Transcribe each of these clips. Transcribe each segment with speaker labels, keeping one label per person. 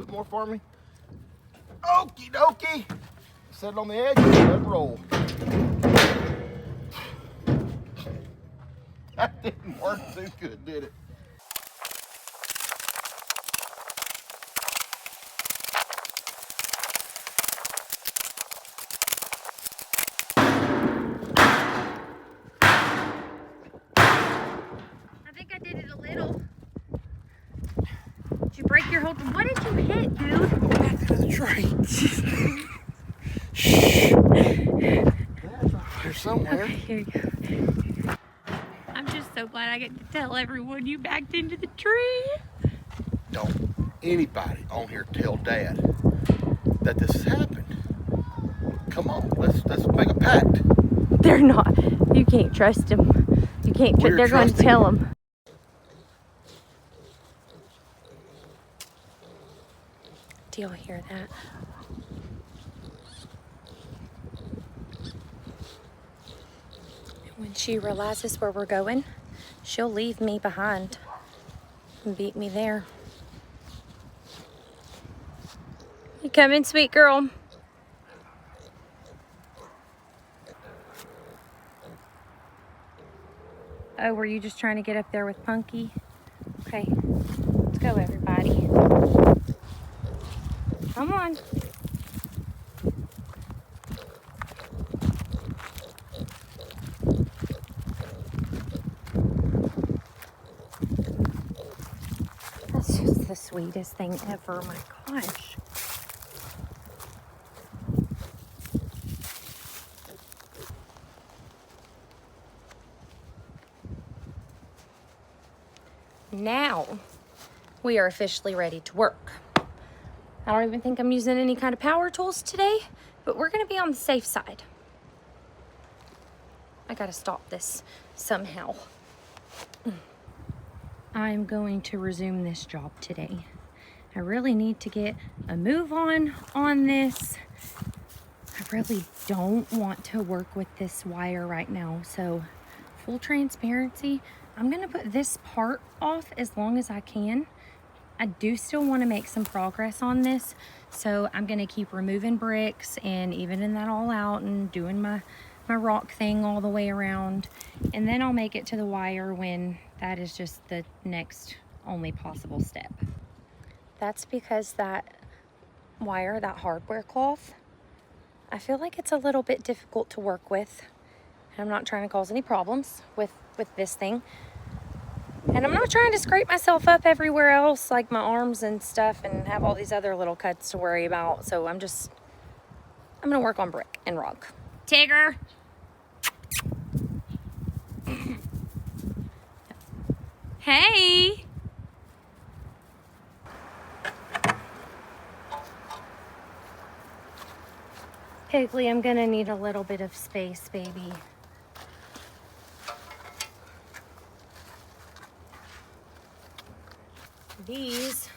Speaker 1: Put more for me. Okie dokie. Set it on the edge and let it roll. That didn't work too good, did it?
Speaker 2: I think I did it a little. Did you break your whole thing? What did you hit, dude?
Speaker 1: Back into the tree. Shh. That's right here somewhere.
Speaker 2: Okay, here you go. I'm just so glad I get to tell everyone you backed into the tree.
Speaker 1: Don't anybody on here tell Dad that this has happened. Come on, let's make a pact.
Speaker 2: They're not. You can't trust them. You can't. They're going to tell them. Do y'all hear that? When she realizes where we're going, she'll leave me behind and beat me there. You coming, sweet girl? Oh, were you just trying to get up there with Punky? Okay, let's go, everybody. Come on. That's just the sweetest thing ever, my gosh. Now, we are officially ready to work. I don't even think I'm using any kind of power tools today, but we're gonna be on the safe side. I gotta stop this somehow. I'm going to resume this job today. I really need to get a move on this. I really don't want to work with this wire right now, so full transparency, I'm gonna put this part off as long as I can. I do still want to make some progress on this, so I'm gonna keep removing bricks and evening that all out and doing my rock thing all the way around, and then I'll make it to the wire when that is just the next only possible step. That's because that wire, that hardware cloth, I feel like it's a little bit difficult to work with. I'm not trying to cause any problems with this thing. And I'm not trying to scrape myself up everywhere else, like my arms and stuff, and have all these other little cuts to worry about. So I'm gonna work on brick and rock. Tigger! Hey! Piggly, I'm gonna need a little bit of space, baby. These,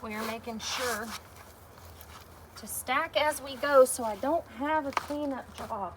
Speaker 2: we are making sure to stack as we go so I don't have a cleanup job.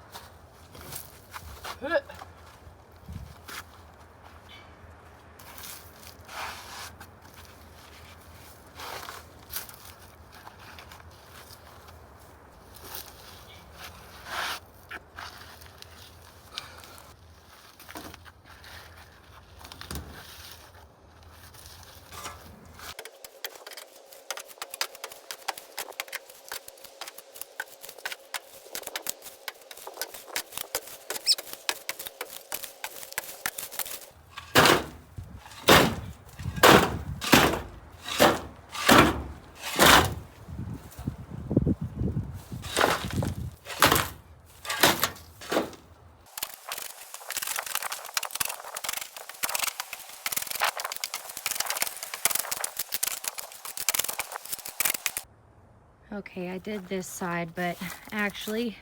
Speaker 2: Okay, I did this side, but actually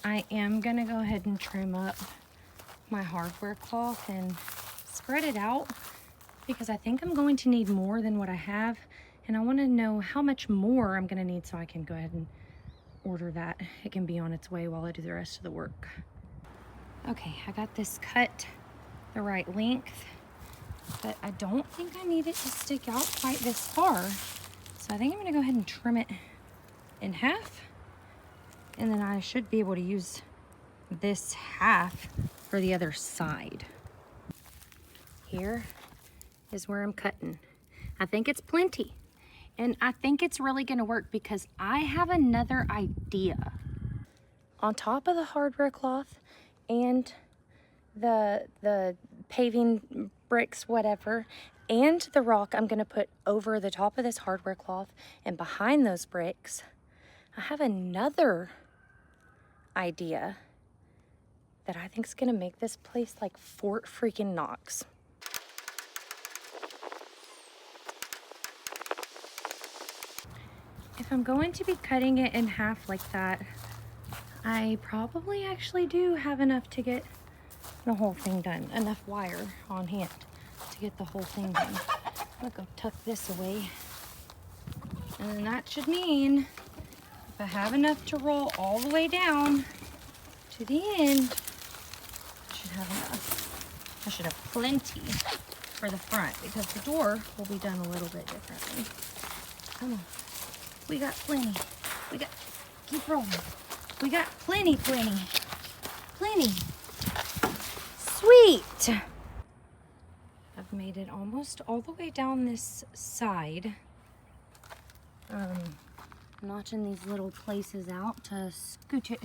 Speaker 2: I am gonna go ahead and trim up my hardware cloth and spread it out because I think I'm going to need more than what I have, and I want to know how much more I'm gonna need so I can go ahead and order that. It can be on its way while I do the rest of the work. Okay, I got this cut the right length. but I don't think I need it to stick out quite this far. So I think I'm gonna go ahead and trim it in half, and then I should be able to use this half for the other side. Here is where I'm cutting. I think it's plenty, and I think it's really gonna work because I have another idea. On top of the hardware cloth and the paving bricks, whatever, and the rock I'm gonna put over the top of this hardware cloth and behind those bricks, I have another idea that I think is gonna make this place like Fort freaking Knox. If I'm going to be cutting it in half like that, I probably actually do have enough to get the whole thing done. Enough wire on hand to get the whole thing done. I'm gonna go tuck this away. And then that should mean if I have enough to roll all the way down to the end, I should have enough. I should have plenty for the front because the door will be done a little bit differently. Come on. We got plenty. We got, keep rolling. We got plenty. Sweet. I've made it almost all the way down this side. Notching these little places out to scooch it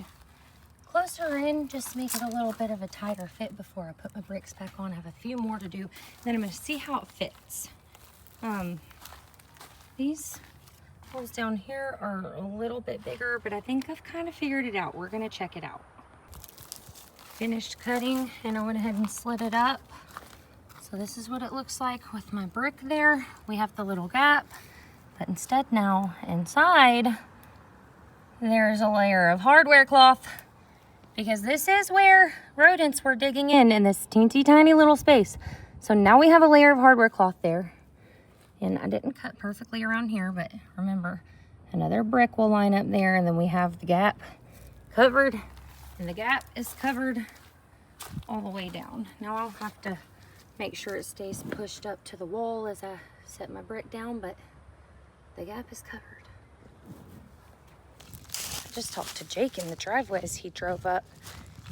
Speaker 2: closer in, just make it a little bit of a tighter fit before I put my bricks back on. I have a few more to do. Then I'm gonna see how it fits. These holes down here are a little bit bigger, but I think I've kind of figured it out. We're gonna check it out. Finished cutting, and I went ahead and slid it up. So this is what it looks like with my brick there. We have the little gap, but instead now inside, there's a layer of hardware cloth because this is where rodents were digging in this teensy tiny little space. So now we have a layer of hardware cloth there. And I didn't cut perfectly around here, but remember, another brick will line up there, and then we have the gap covered, and the gap is covered all the way down. Now I'll have to make sure it stays pushed up to the wall as I set my brick down, but the gap is covered. I just talked to Jake in the driveway as he drove up.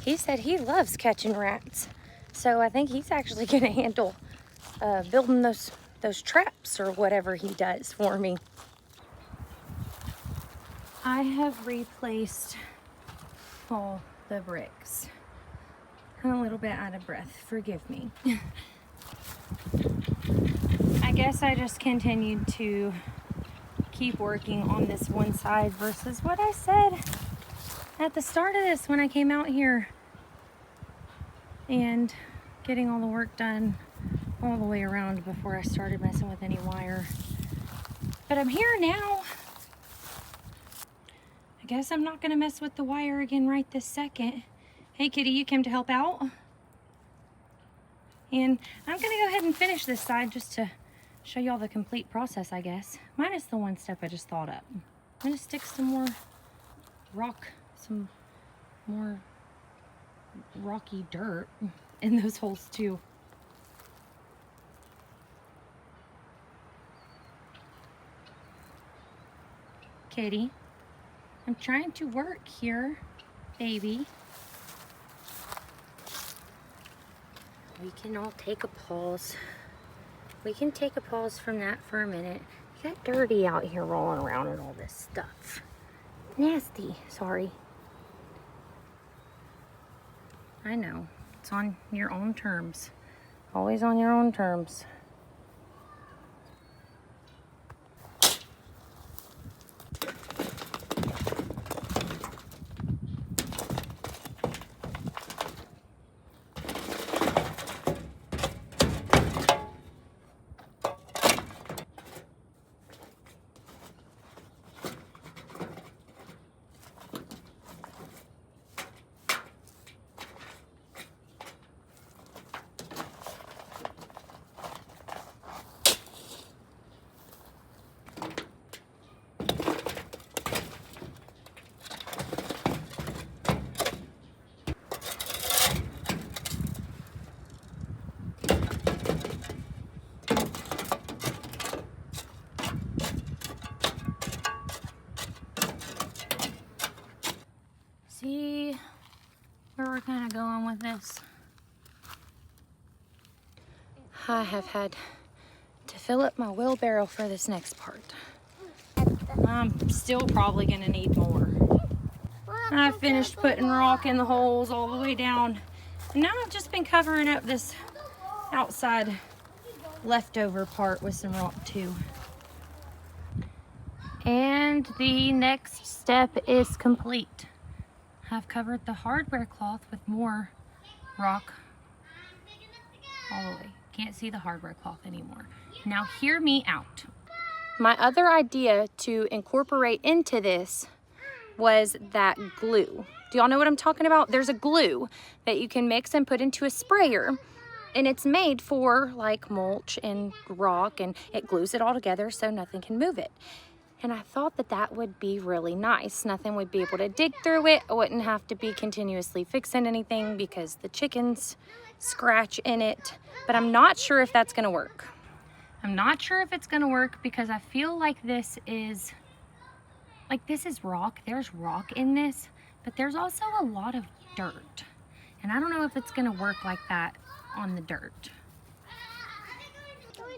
Speaker 2: He said he loves catching rats. So I think he's actually gonna handle building those traps or whatever he does for me. I have replaced all the bricks. I'm a little bit out of breath, forgive me. I guess I just continued to keep working on this one side versus what I said at the start of this when I came out here, and getting all the work done all the way around before I started messing with any wire. But I'm here now. I guess I'm not gonna mess with the wire again right this second. Hey kitty, you came to help out? And I'm gonna go ahead and finish this side just to show y'all the complete process, I guess. Minus the one step I just thought up. I'm gonna stick some more rocky dirt in those holes too. Kitty, I'm trying to work here, baby. We can all take a pause. We can take a pause from that for a minute. You got dirty out here rolling around and all this stuff. Nasty, sorry. I know, it's on your own terms. Always on your own terms. kind of going with this. I have had to fill up my wheelbarrow for this next part. I'm still probably gonna need more. I finished putting rock in the holes all the way down. And now I've just been covering up this outside leftover part with some rock too. And the next step is complete. I've covered the hardware cloth with more rock all the way. Can't see the hardware cloth anymore. Now hear me out. My other idea to incorporate into this was that glue. Do y'all know what I'm talking about? There's a glue that you can mix and put into a sprayer, and it's made for like mulch and rock, and it glues it all together so nothing can move it. And I thought that that would be really nice. Nothing would be able to dig through it. I wouldn't have to be continuously fixing anything because the chickens scratch in it. But I'm not sure if that's gonna work. I'm not sure if it's gonna work because I feel like this is rock. There's rock in this, but there's also a lot of dirt. And I don't know if it's gonna work like that on the dirt.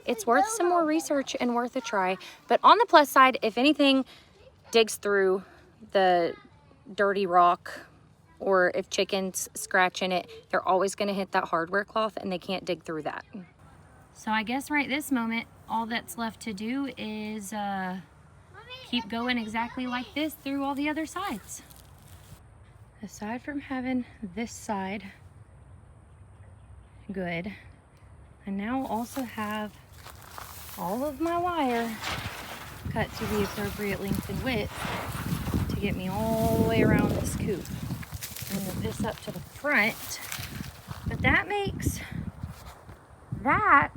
Speaker 2: It's worth some more research and worth a try. But on the plus side, if anything digs through the dirty rock, or if chickens scratch in it, they're always gonna hit that hardware cloth and they can't dig through that. So I guess right this moment, all that's left to do is keep going exactly like this through all the other sides. Aside from having this side good, I now also have all of my wire cut to the appropriate length and width to get me all the way around this coop. Move this up to the front, but that makes that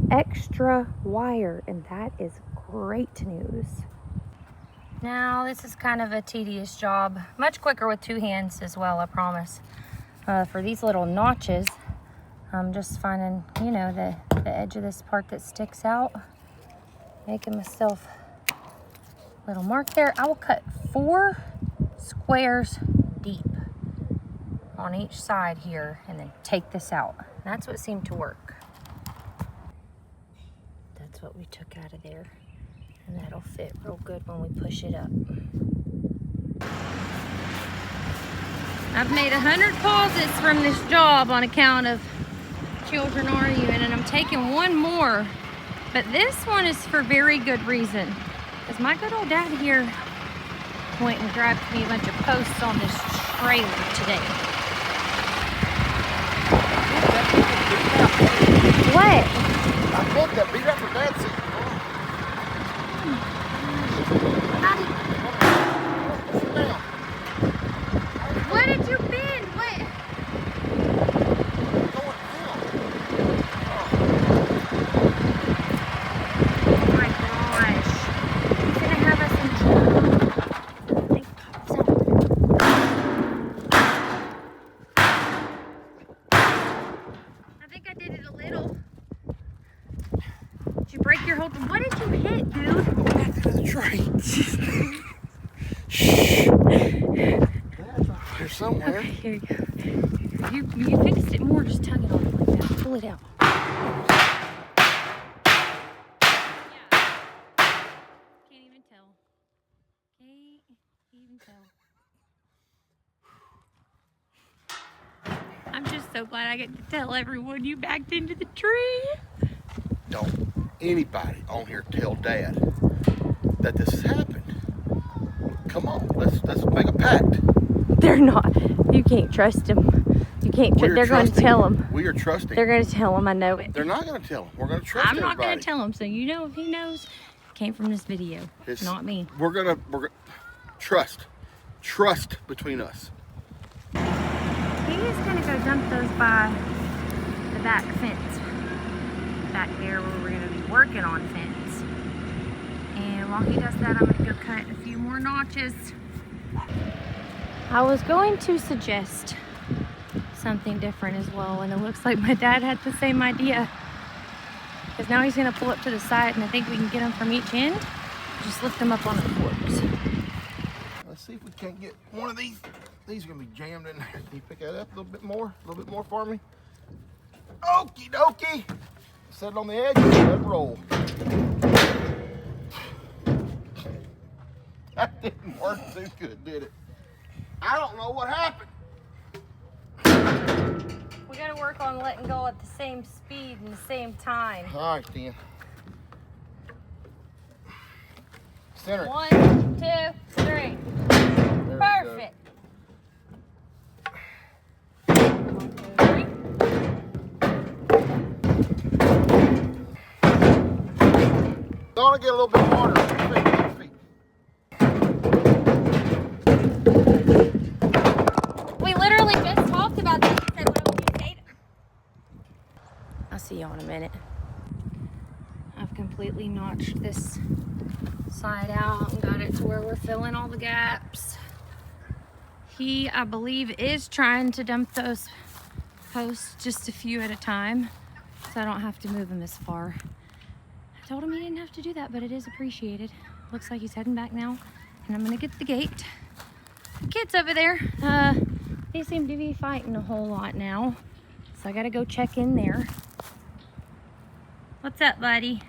Speaker 2: extra wire, and that is great news. Now this is kind of a tedious job, much quicker with two hands as well, I promise. For these little notches, I'm just finding, you know, the edge of this part that sticks out, making myself a little mark there. I will cut 4 squares deep on each side here and then take this out. That's what seemed to work. That's what we took out of there, and that'll fit real good when we push it up. I've made 100 pauses from this job on account of children arguing, and I'm taking one more, but this one is for very good reason, because my good old dad here went and grabbed me a bunch of posts on this trailer today. What?
Speaker 1: I felt that beat up her dad seat.
Speaker 2: What did you bend? What? Oh my gosh. He's gonna have us in trouble. They popped something. I think I did it a little. Did you break your whole... What did you hit, dude?
Speaker 1: The tree. Shh. There's somewhere.
Speaker 2: Okay, here you go. You fixed it more, just tug it on it like that. Pull it out. Yeah. Can't even tell. Can't even tell. I'm just so glad I get to tell everyone you backed into the tree.
Speaker 1: Don't anybody on here tell Dad that this has happened. Come on, let's make a pact.
Speaker 2: They're not. You can't trust them. You can't. They're going to tell him.
Speaker 1: We are trusting.
Speaker 2: They're going to tell him. I know it.
Speaker 1: They're not going to tell him. We're going to trust everybody.
Speaker 2: I'm not going to tell him. So you know, if he knows, it came from this video. It's not me.
Speaker 1: We're gonna trust between us.
Speaker 2: He is going to go dump those by the back fence, back there where we're going to be working on fence. And while he does that, I'm going to go cut a few more notches. I was going to suggest something different as well, and it looks like my dad had the same idea. Because now he's going to pull up to the side, and I think we can get them from each end. Just lift them up on the forks.
Speaker 1: Let's see if we can't get one of these These are gonna be jammed in there. Can you pick that up a little bit more? A little bit more for me? Okie dokie. Set it on the edge and let it roll. That didn't work too good, did it? I don't know what happened.
Speaker 2: We gotta work on letting go at the same speed and the same time.
Speaker 1: All right, then. Center.
Speaker 2: 1, 2, 3. Perfect. 1, 2, 3.
Speaker 1: Gonna get a little bit harder. Feet.
Speaker 2: We literally just talked about this. You said, why would you say that? I'll see y'all in a minute. I've completely notched this side out and got it to where we're filling all the gaps. He, I believe, is trying to dump those posts just a few at a time so I don't have to move them as far. I told him he didn't have to do that, but it is appreciated. Looks like he's heading back now, and I'm gonna get the gate. The kids over there, they seem to be fighting a whole lot now, so I gotta go check in there. What's up, buddy?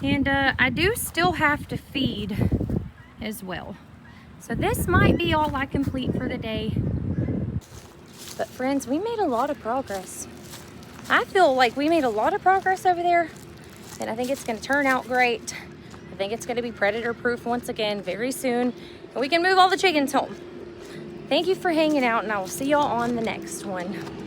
Speaker 2: And I do still have to feed as well. So this might be all I complete for the day. But friends, we made a lot of progress. I feel like we made a lot of progress over there, and I think it's gonna turn out great. I think it's gonna be predator proof once again very soon, and we can move all the chickens home. Thank you for hanging out, and I will see y'all on the next one.